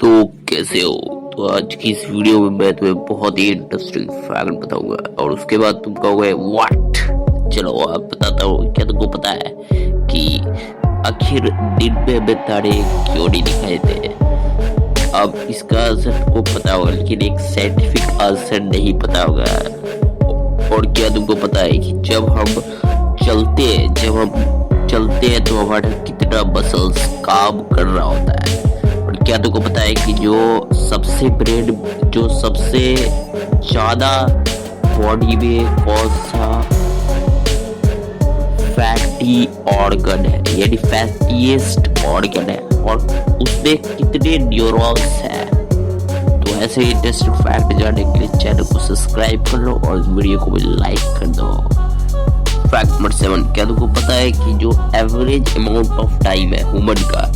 तो कैसे हो। तो आज की इस वीडियो में मैं तुम्हें बहुत ही इंटरेस्टिंग फैक्ट बताऊंगा और उसके बाद तुम कहोगे व्हाट। चलो आप बताता हूँ। क्या तुमको पता है कि आखिर दिन में हमें तारे क्यों नहीं दिखाई देते? अब इसका आंसर तुमको पता होगा लेकिन एक साइंटिफिक आंसर नहीं पता होगा। और क्या तुमको पता है कि जब हम चलते हैं तो हमारा कितना मसल्स काम कर रहा होता है? और क्या तुमको पता है कि जो सबसे ज्यादा बॉडी में कौन सा फैटी ऑर्गन है, यानी फैटीएस्ट ऑर्गन है, और उसमें कितने न्यूरॉन्स है? तो ऐसे ही इंटरेस्टिंग फैक्ट जानने के लिए चैनल को सब्सक्राइब कर लो और वीडियो को भी लाइक कर दो। फैक्ट नंबर 7, क्या तुमको पता है कि जो एवरेज अमाउंट ऑफ टाइम है ह्यूमन का,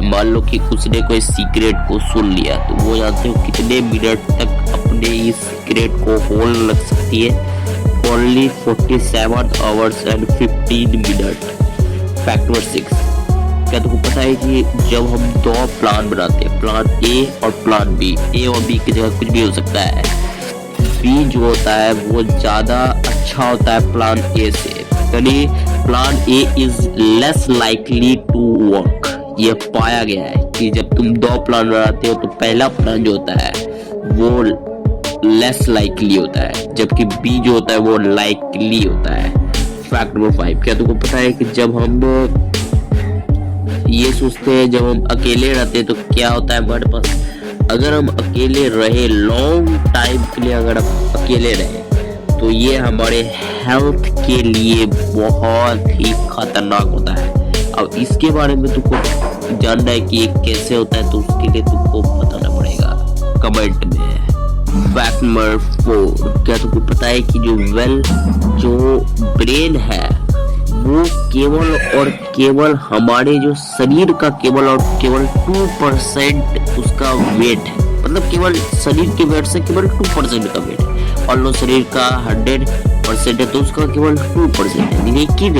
मान लो कि उसने कोई सीक्रेट को सुन लिया तो वो जानते हो कितने मिनट तक अपने इस सीक्रेट को होल्ड रख सकती है? Only 47 hours and 15 minute. Fact number 6, क्या तुमको पता है कि जब हम दो प्लान बनाते हैं, प्लान ए और प्लान बी, ए और बी की जगह कुछ भी हो सकता है, बी जो होता है वो ज्यादा अच्छा होता है प्लान ए से, यानी plan A is less likely to work. ये पाया गया है कि जब तुम दो प्लान बनाते हो तो पहला प्लान जो होता है वो लेस लाइकली होता है, जबकि बी जो होता है वो लाइकली होता है। फैक्ट नंबर 5, क्या तुमको पता है कि जब हम ये सोचते हैं जब हम अकेले रहते हैं तो क्या होता है हमारे पास? अगर हम अकेले रहे लॉन्ग टाइम के लिए, अगर हम अकेले रहे तो ये हमारे हेल्थ के लिए बहुत ही खतरनाक होता है। अब इसके बारे में तुमको जानना है कि ये कैसे होता है तो उसके लिए तुमको बताना पड़ेगा कमेंट में। फैक्ट नंबर 4, क्या तुमको पता है कि जो ब्रेन है वो केवल और केवल हमारे जो शरीर का केवल 2% उसका वेट है, मतलब केवल शरीर के वेट से केवल 2% का वेट है। और लो शरीर का 100% है तो उसका केवल 2% है, लेकिन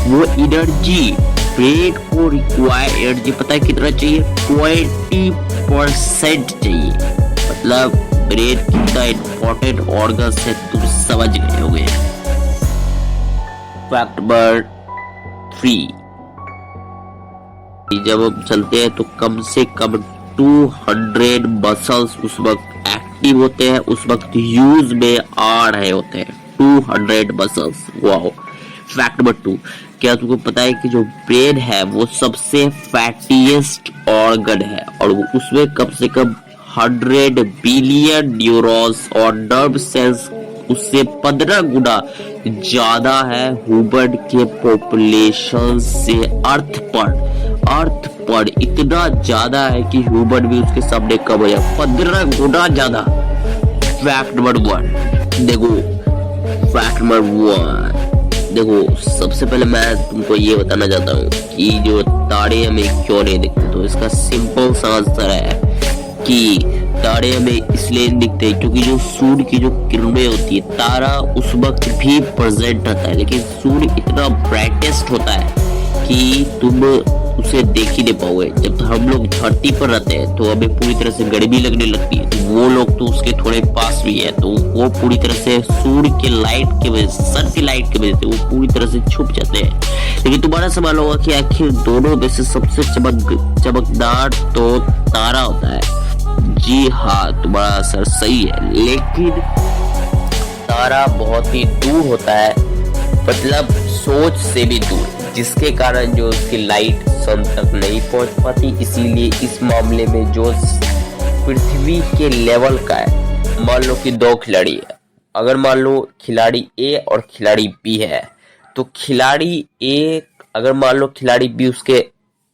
वो एनर्जी ब्रेन को रिक्वायर एनर्जी पता है कितना चाहिए? 20% चाहिए। मतलब ब्रेन कितना इंपॉर्टेंट ऑर्गन है तुम समझ गए होगे। फैक्ट नंबर 3, जब हम चलते हैं तो कम से कम 200 मसल्स उस वक्त एक्टिव होते हैं, उस वक्त यूज में आ रहे होते हैं 200 मसल्स। वाओ। फैक्ट नंबर 2, क्या तुमको पता है कि जो ब्रेन है वो सबसे फैटीएस्ट ऑर्गन है और उसमें कम से कम 100 बिलियन न्यूरॉन्स और नर्व सेल्स उससे 15 गुना ज्यादा है ह्यूमन के पॉपुलेशन से। अर्थ पर इतना ज्यादा है कि ह्यूमन भी उसके सामने कम है, 15 गुना ज्यादा। फैक्ट नंबर 1 देखो, फैक्ट नंबर 1 देखो, सबसे पहले मैं तुमको ये बताना चाहता हूँ कि जो तारे हमें क्यों नहीं दिखते। तो इसका सिंपल सा आंसर है कि तारे हमें इसलिए नहीं दिखते क्योंकि जो सूर्य की जो किरणें होती है, तारा उस वक्त भी प्रेजेंट रहता है, लेकिन सूर्य इतना ब्राइटेस्ट होता है कि तुम उसे देख ही नहीं पाओगे। जब हम लोग धरती पर रहते हैं तो हमें पूरी तरह से गर्मी लगने लगती है, तो वो लोग तो उसके थोड़े पास भी है तो वो पूरी तरह से सूर्य के लाइट की वजह से, सन की लाइट की वजह से वो पूरी तरह से छुप जाते हैं। लेकिन तुम्हारा सवाल होगा कि आखिर दोनों में से सबसे चमकदार तो तारा होता है। जी हाँ, तुम्हारा आंसर सही है, लेकिन तारा बहुत ही दूर होता है, मतलब सोच से भी दूर, जिसके कारण जो उसकी लाइट सन तक नहीं पहुंच पाती। इसीलिए इस मामले में जो पृथ्वी के लेवल का है, मान लो कि दो खिलाड़ी है, अगर मान लो खिलाड़ी ए और खिलाड़ी बी है, तो खिलाड़ी ए अगर मान लो खिलाड़ी बी उसके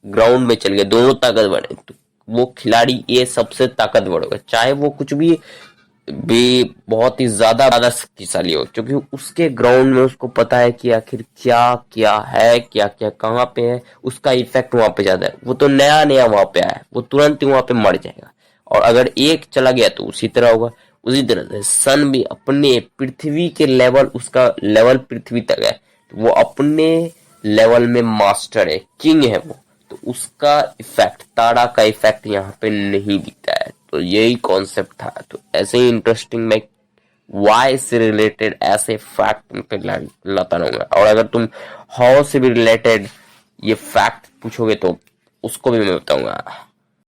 ग्राउंड में चल गए, दोनों ताकतवर है, तो वो खिलाड़ी ए सबसे ताकतवर होगा, चाहे वो कुछ भी बहुत ही ज्यादा शक्तिशाली हो, क्योंकि उसके ग्राउंड में उसको पता है कि आखिर क्या क्या है, क्या क्या कहाँ पे है, उसका इफेक्ट वहां पे ज्यादा है। वो तो नया वहां पे आया है, वो तुरंत ही वहां पे मर जाएगा। और अगर एक चला गया तो उसी तरह होगा। उसी तरह से सन भी अपने पृथ्वी के लेवल, उसका लेवल पृथ्वी तक है, वो अपने लेवल में मास्टर है, किंग है वो। तो उसका इफेक्ट, ताड़ा का इफेक्ट यहाँ पे नहीं दिखता है। तो यही कॉन्सेप्ट था। तो ऐसे ही इंटरेस्टिंग मैं वाई से रिलेटेड ऐसे फैक्ट तुम पे लाता रहूंगा, और अगर तुम हाउ से भी रिलेटेड ये फैक्ट पूछोगे तो उसको भी मैं बताऊंगा।